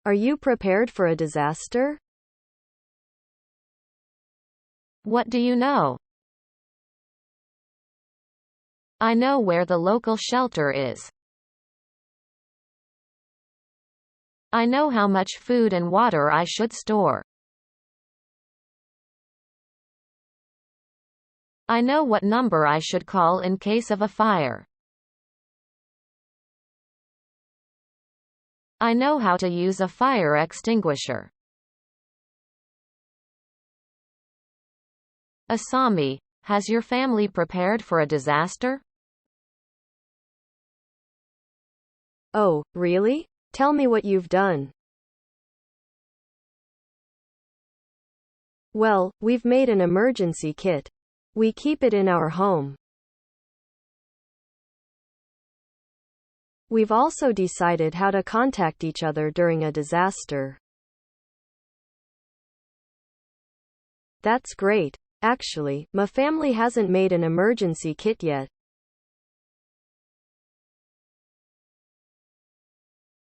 Are you prepared for a disaster? What do you know? I know where the local shelter is. I know how much food and water I should store. I know what number I should call in case of a fire. I know how to use a fire extinguisher. Asami, has your family prepared for a disaster? Oh, really? Tell me what you've done. Well, we've made an emergency kit. We keep it in our home. We've also decided how to contact each other during a disaster. That's great. Actually, my family hasn't made an emergency kit yet.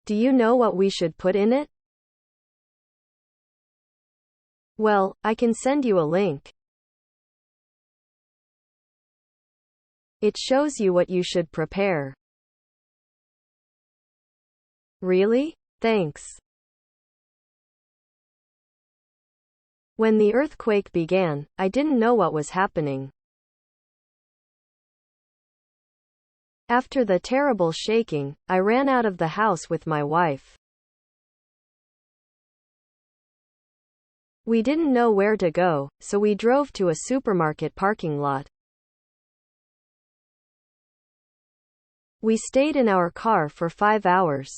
Do you know what we should put in it? Well, I can send you a link. It shows you what you should prepare. Really? Thanks. When the earthquake began, I didn't know what was happening. After the terrible shaking, I ran out of the house with my wife. We didn't know where to go, so we drove to a supermarket parking lot. We stayed in our car for 5 hours.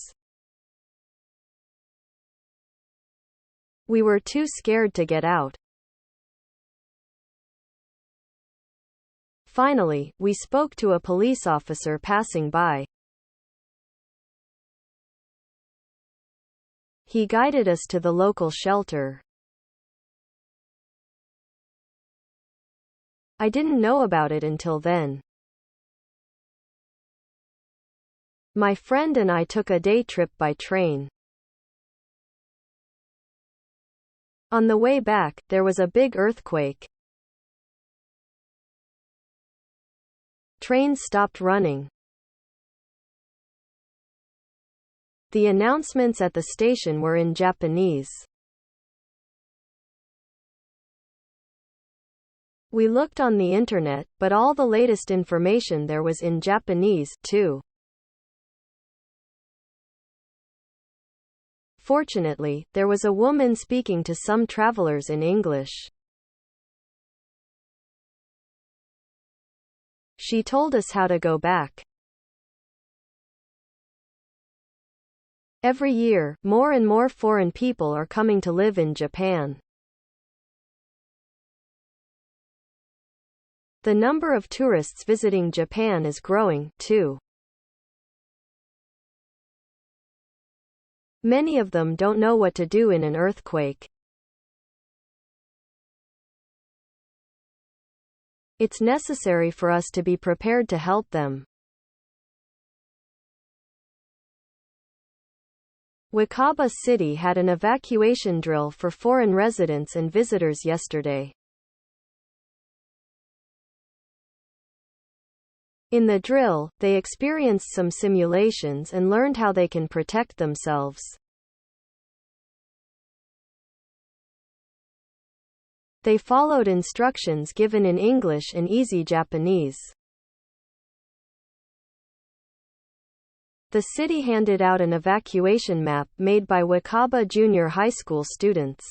We were too scared to get out. Finally, we spoke to a police officer passing by. He guided us to the local shelter. I didn't know about it until then. My friend and I took a day trip by train. On the way back, there was a big earthquake. Trains stopped running. The announcements at the station were in Japanese. We looked on the internet, but all the latest information there was in Japanese, too. Fortunately, there was a woman speaking to some travelers in English. She told us how to go back. Every year, more and more foreign people are coming to live in Japan. The number of tourists visiting Japan is growing, too. Many of them don't know what to do in an earthquake. It's necessary for us to be prepared to help them. Wakaba City had an evacuation drill for foreign residents and visitors yesterday. In the drill, they experienced some simulations and learned how they can protect themselves. They followed instructions given in English and easy Japanese. The city handed out an evacuation map made by Wakaba Junior High School students.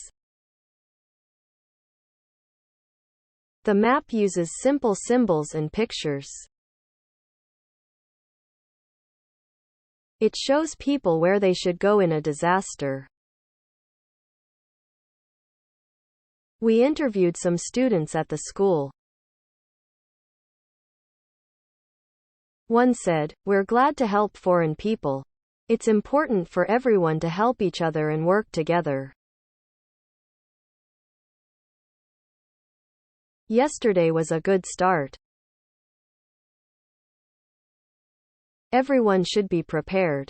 The map uses simple symbols and pictures. It shows people where they should go in a disaster. We interviewed some students at the school. One said, "We're glad to help foreign people. It's important for everyone to help each other and work together." Yesterday was a good start. Everyone should be prepared.